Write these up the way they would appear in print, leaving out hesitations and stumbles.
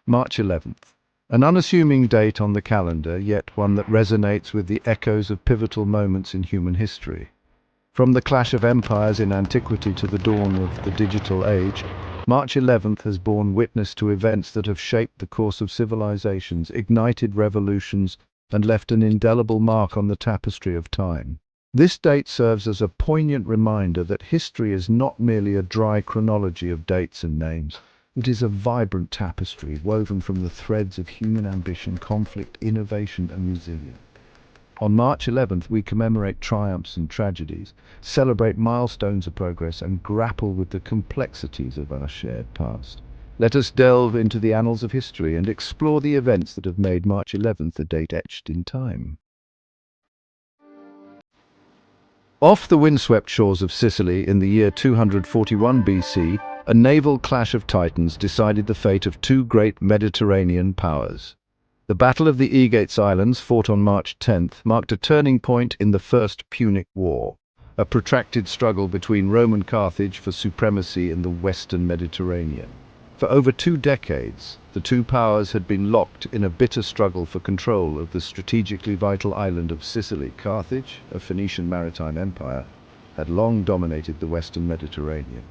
March 11th. An unassuming date on the calendar, yet one that resonates with the echoes of pivotal moments in human history. From the clash of empires in antiquity to the dawn of the digital age, March 11th has borne witness to events that have shaped the course of civilizations, ignited revolutions, and left an indelible mark on the tapestry of time. This date serves as a poignant reminder that history is not merely a dry chronology of dates and names. It is a vibrant tapestry woven from the threads of human ambition, conflict, innovation, and resilience. On March 11th, we commemorate triumphs and tragedies, celebrate milestones of progress, and grapple with the complexities of our shared past. Let us delve into the annals of history and explore the events that have made March 11th a date etched in time. Off the windswept shores of Sicily in the year 241 BC, a naval clash of titans decided the fate of two great Mediterranean powers. The Battle of the Aegates Islands, fought on March 10th, marked a turning point in the First Punic War, a protracted struggle between Rome and Carthage for supremacy in the Western Mediterranean. For over 2 decades, the two powers had been locked in a bitter struggle for control of the strategically vital island of Sicily. Carthage, a Phoenician maritime empire, had long dominated the Western Mediterranean.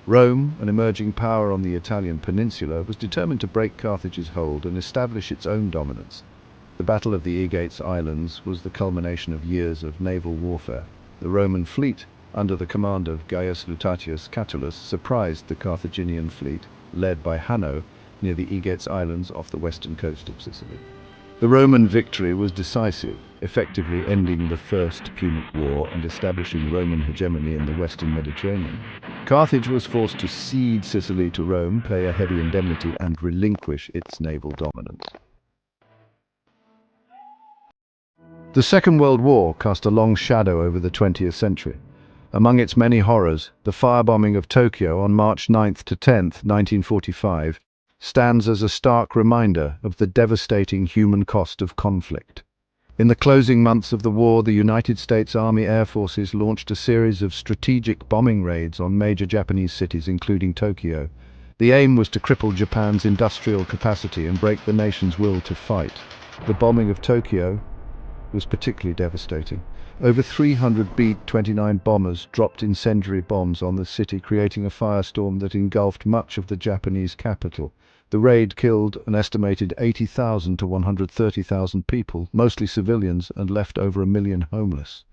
Rome, an emerging power on the Italian peninsula, was determined to break Carthage's hold and establish its own dominance. The Battle of the Aegates Islands was the culmination of years of naval warfare. The Roman fleet, under the command of Gaius Lutatius Catulus, surprised the Carthaginian fleet, led by Hanno, near the Aegates Islands off the western coast of Sicily. The Roman victory was decisive, effectively ending the First Punic War and establishing Roman hegemony in the Western Mediterranean. Carthage was forced to cede Sicily to Rome, pay a heavy indemnity, and relinquish its naval dominance. The Second World War cast a long shadow over the 20th century. Among its many horrors, the firebombing of Tokyo on March 9th to 10th, 1945, stands as a stark reminder of the devastating human cost of conflict. In the closing months of the war, the United States Army Air Forces launched a series of strategic bombing raids on major Japanese cities, including Tokyo. The aim was to cripple Japan's industrial capacity and break the nation's will to fight. The bombing of Tokyo was particularly devastating. Over 300 B-29 bombers dropped incendiary bombs on the city, creating a firestorm that engulfed much of the Japanese capital. The raid killed an estimated 80,000 to 130,000 people, mostly civilians, and left over 1 million homeless.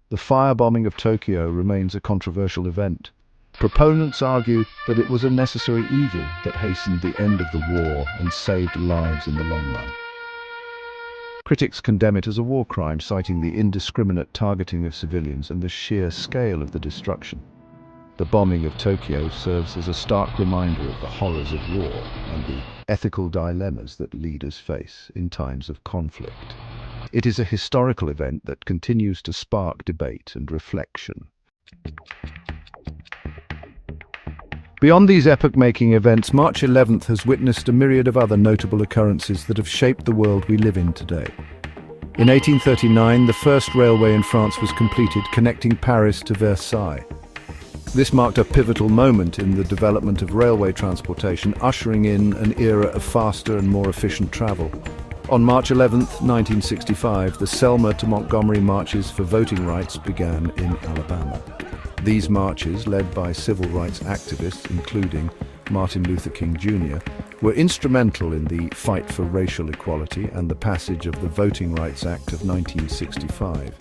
The firebombing of Tokyo remains a controversial event. Proponents argue that it was a necessary evil that hastened the end of the war and saved lives in the long run. Critics condemn it as a war crime, citing the indiscriminate targeting of civilians and the sheer scale of the destruction. The bombing of Tokyo serves as a stark reminder of the horrors of war and the ethical dilemmas that leaders face in times of conflict. It is a historical event that continues to spark debate and reflection. Beyond these epoch-making events, March 11th has witnessed a myriad of other notable occurrences that have shaped the world we live in today. In 1839, the first railway in France was completed, connecting Paris to Versailles. This marked a pivotal moment in the development of railway transportation, ushering in an era of faster and more efficient travel. On March 11th, 1965, the Selma to Montgomery marches for voting rights began in Alabama. These marches, led by civil rights activists, including Martin Luther King Jr., were instrumental in the fight for racial equality and the passage of the Voting Rights Act of 1965.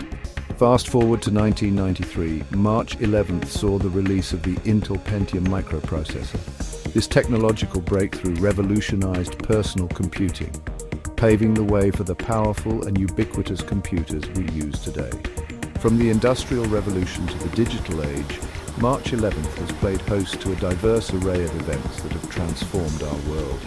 Fast forward to 1993, March 11th saw the release of the Intel Pentium microprocessor. This technological breakthrough revolutionized personal computing, paving the way for the powerful and ubiquitous computers we use today. From the Industrial Revolution to the digital age, March 11th has played host to a diverse array of events that have transformed our world.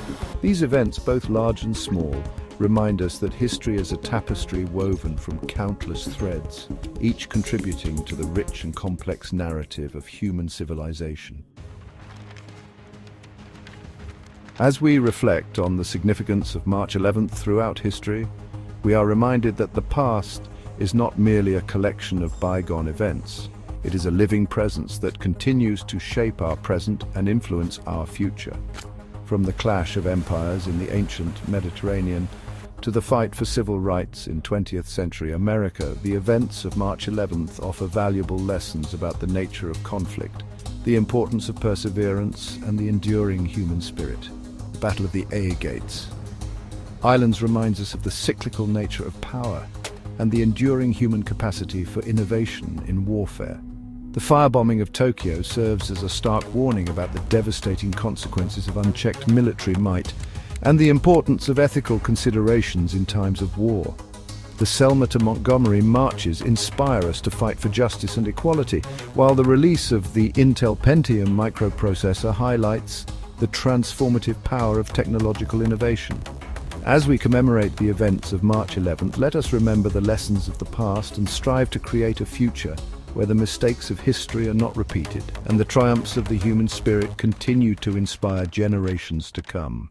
These events, both large and small, remind us that history is a tapestry woven from countless threads, each contributing to the rich and complex narrative of human civilization. As we reflect on the significance of March 11th throughout history, we are reminded that the past is not merely a collection of bygone events. It is a living presence that continues to shape our present and influence our future. from the clash of empires in the ancient Mediterranean to the fight for civil rights in 20th century America. The events of March 11th offer valuable lessons about the nature of conflict, the importance of perseverance, and the enduring human spirit. The Battle of the Agates Islands reminds us of the cyclical nature of power and the enduring human capacity for innovation in warfare. The firebombing of Tokyo serves as a stark warning about the devastating consequences of unchecked military might and the importance of ethical considerations in times of war. The Selma to Montgomery marches inspire us to fight for justice and equality, while the release of the Intel Pentium microprocessor highlights the transformative power of technological innovation. As we commemorate the events of March 11th, let us remember the lessons of the past and strive to create a future where the mistakes of history are not repeated and the triumphs of the human spirit continue to inspire generations to come.